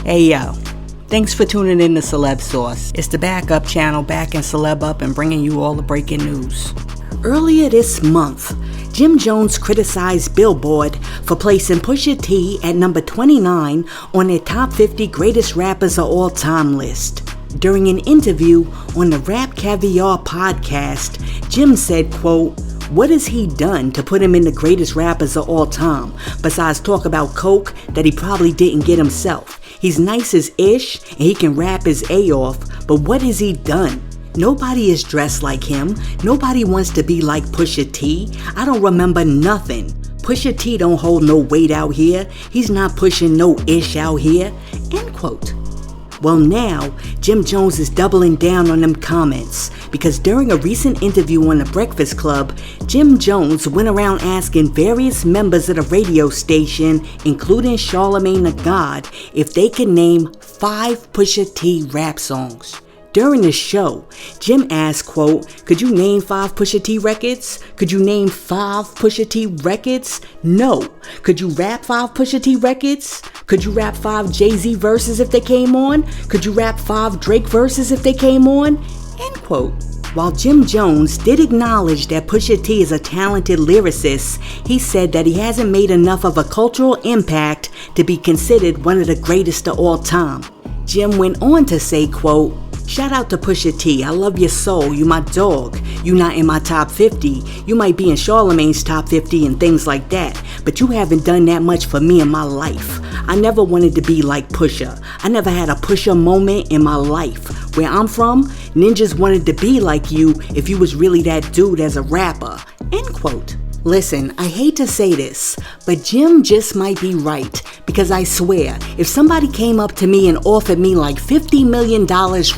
Hey yo, thanks for tuning in to Celeb Source. It's the backup channel backing Celeb up and bringing you all the breaking news. Earlier this month, JimJones criticized Billboard for placing Pusha T at number 29 on their top 50 greatest rappers of all time list. During an interview on the Rap Caviar podcast, Jim said, quote, "What has he done to put him in the greatest rappers of all time, besides talk about coke that he probably didn't get himself? He's nice as ish and he can rap his A off, but what has he done? Nobody is dressed like him. Nobody wants to be like Pusha T. I don't remember nothing. Pusha T don't hold no weight out here. He's not pushing no ish out here." End quote. Well, now, JimJones is doubling down on them comments because during a recent interview on The Breakfast Club, JimJones went around asking various members of the radio station, including Charlamagne the God, if they could name 5 Pusha T rap songs. During the show, Jim asked, quote, "Could you name 5 Pusha T records? Could you name 5 Pusha T records? No. Could you rap 5 Pusha T records? Could you rap 5 Jay-Z verses if they came on? Could you rap 5 Drake verses if they came on?" End quote. While JimJones did acknowledge that Pusha T is a talented lyricist, he said that he hasn't made enough of a cultural impact to be considered one of the greatest of all time. Jim went on to say, quote, "Shout out to Pusha T. I love your soul. You my dog. You not in my top 50. You might be in Charlamagne's top 50 and things like that, but you haven't done that much for me in my life. I never wanted to be like Pusha. I never had a Pusha moment in my life. Where I'm from, ninjas wanted to be like you if you was really that dude as a rapper." End quote. Listen, I hate to say this, but Jim just might be right, because I swear, if somebody came up to me and offered me like $50 million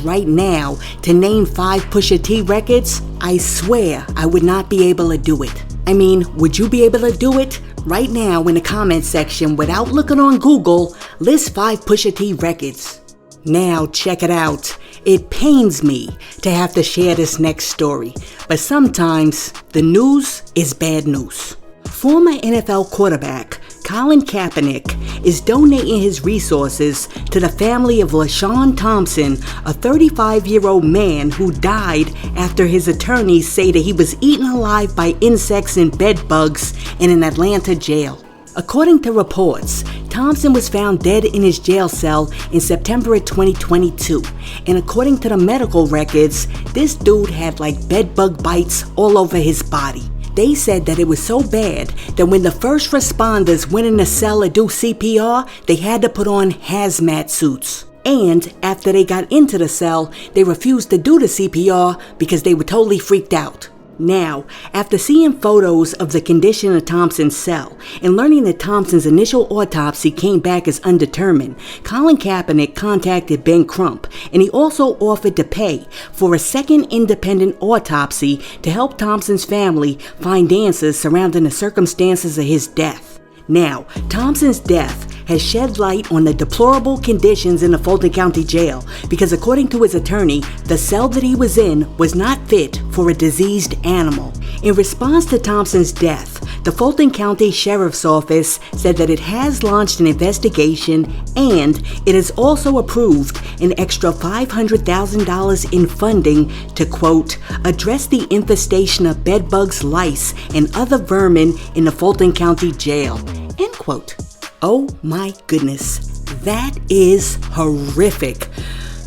right now to name 5 Pusha T records, I swear I would not be able to do it. I mean, would you be able to do it? Right now in the comment section, without looking on Google, list 5 Pusha T records. Now check it out. It pains me to have to share this next story, but sometimes the news is bad news. Former NFL quarterback Colin Kaepernick is donating his resources to the family of LaShawn Thompson, a 35-year-old man who died after his attorneys say that he was eaten alive by insects and bed bugs in an Atlanta jail. According to reports, Thompson was found dead in his jail cell in September of 2022, and according to the medical records, this dude had like bed bug bites all over his body. They said that it was so bad that when the first responders went in the cell to do CPR, they had to put on hazmat suits. And after they got into the cell, they refused to do the CPR because they were totally freaked out. Now, after seeing photos of the condition of Thompson's cell and learning that Thompson's initial autopsy came back as undetermined, Colin Kaepernick contacted Ben Crump, and he also offered to pay for a second independent autopsy to help Thompson's family find answers surrounding the circumstances of his death. Now, Thompson's death has shed light on the deplorable conditions in the Fulton County Jail because according to his attorney, the cell that he was in was not fit for a diseased animal. In response to Thompson's death, the Fulton County Sheriff's Office said that it has launched an investigation and it has also approved an extra $500,000 in funding to, quote, "address the infestation of bedbugs, lice, and other vermin in the Fulton County Jail," end quote. Oh my goodness, that is horrific.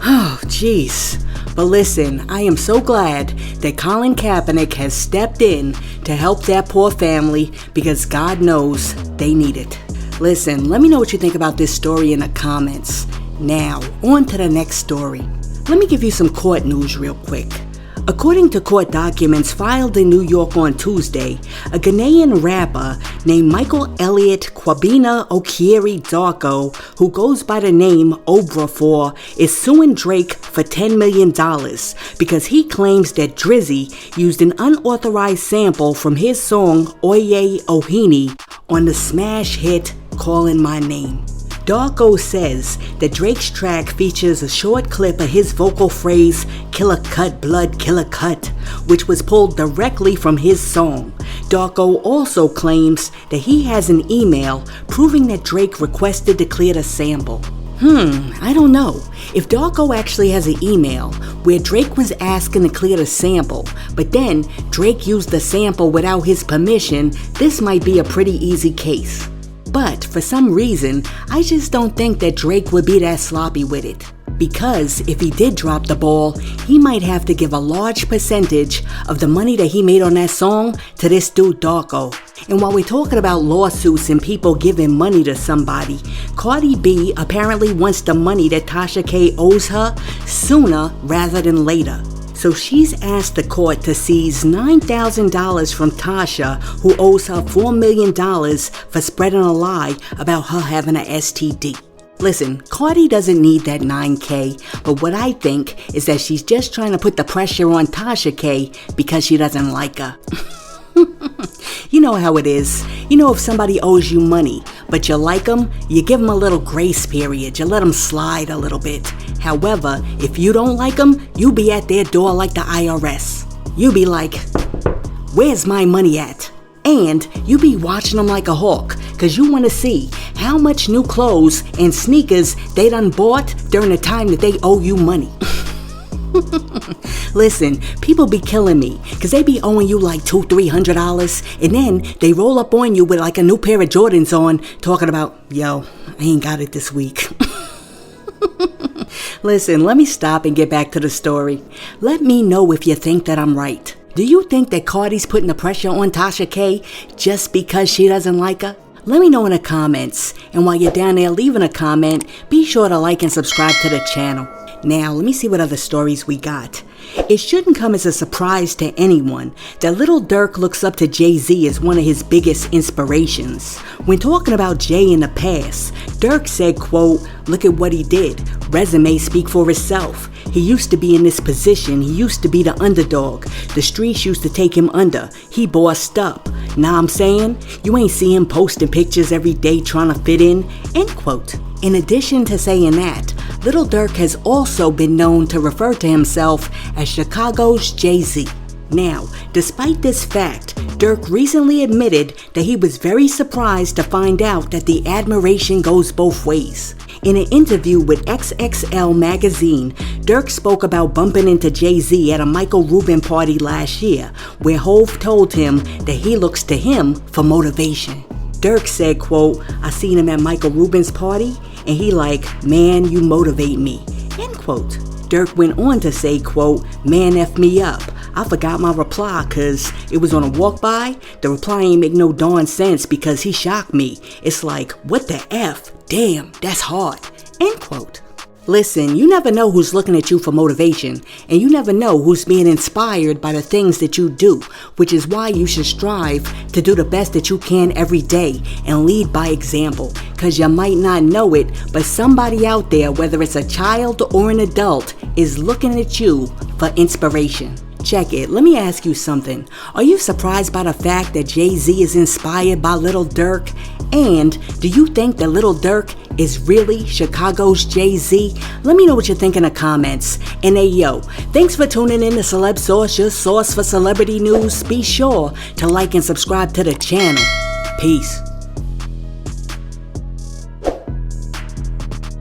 Oh, jeez. But listen, I am so glad that Colin Kaepernick has stepped in to help that poor family because God knows they need it. Listen, let me know what you think about this story in the comments. Now, on to the next story. Let me give you some court news real quick. According to court documents filed in New York on Tuesday, a Ghanaian rapper named Michael Elliott Kwabena Okieri Darko, who goes by the name Obrafor, is suing Drake for $10 million because he claims that Drizzy used an unauthorized sample from his song Oye Ohini on the smash hit Calling My Name. Darko says that Drake's track features a short clip of his vocal phrase, "Killer cut, blood, killer cut," which was pulled directly from his song. Darko also claims that he has an email proving that Drake requested to clear the sample. I don't know. If Darko actually has an email where Drake was asking to clear the sample, but then Drake used the sample without his permission, this might be a pretty easy case. But for some reason, I just don't think that Drake would be that sloppy with it. Because if he did drop the ball, he might have to give a large percentage of the money that he made on that song to this dude Darko. And while we're talking about lawsuits and people giving money to somebody, Cardi B apparently wants the money that Tasha K owes her sooner rather than later. So she's asked the court to seize $9,000 from Tasha, who owes her $4 million for spreading a lie about her having an STD. Listen, Cardi doesn't need that $9K, but what I think is that she's just trying to put the pressure on Tasha K because she doesn't like her. You know how it is. You know, if somebody owes you money, but you like them, you give them a little grace period. You let them slide a little bit. However, if you don't like them, you be at their door like the IRS. You be like, where's my money at? And you be watching them like a hawk, cause you want to see how much new clothes and sneakers they done bought during the time that they owe you money. Listen, people be killing me, cause they be owing you like $200-$300, and then they roll up on you with like a new pair of Jordans on, talking about, yo, I ain't got it this week. Listen, let me stop and get back to the story. Let me know if you think that I'm right. Do you think that Cardi's putting the pressure on Tasha K just because she doesn't like her? Let me know in the comments. And while you're down there leaving a comment, be sure to like and subscribe to the channel. Now, let me see what other stories we got. It shouldn't come as a surprise to anyone that Lil Durk looks up to Jay-Z as one of his biggest inspirations. When talking about Jay in the past, Durk said, quote, "Look at what he did. Resume speak for itself. He used to be in this position. He used to be the underdog. The streets used to take him under. He bossed up. Know what I'm saying? You ain't see him posting pictures every day trying to fit in." End quote. In addition to saying that, Lil Durk has also been known to refer to himself as Chicago's Jay-Z. Now, despite this fact, Durk recently admitted that he was very surprised to find out that the admiration goes both ways. In an interview with XXL magazine, Durk spoke about bumping into Jay-Z at a Michael Rubin party last year, where Hov told him that he looks to him for motivation. Durk said, quote, "I seen him at Michael Rubin's party, and he like, man, you motivate me." End quote. Durk went on to say, quote, "Man F me up. I forgot my reply cause it was on a walk by. The reply ain't make no darn sense because he shocked me. It's like, what the F? Damn, that's hard." End quote. Listen, you never know who's looking at you for motivation, and you never know who's being inspired by the things that you do, which is why you should strive to do the best that you can every day and lead by example, because you might not know it, but somebody out there, whether it's a child or an adult, is looking at you for inspiration. Check it. Let me ask you something. Are you surprised by the fact that Jay-Z is inspired by Lil Durk? And do you think that Lil Durk is really Chicago's Jay-Z? Let me know what you think in the comments. And hey yo, thanks for tuning in to Celeb Source, your source for celebrity news. Be sure to like and subscribe to the channel. Peace.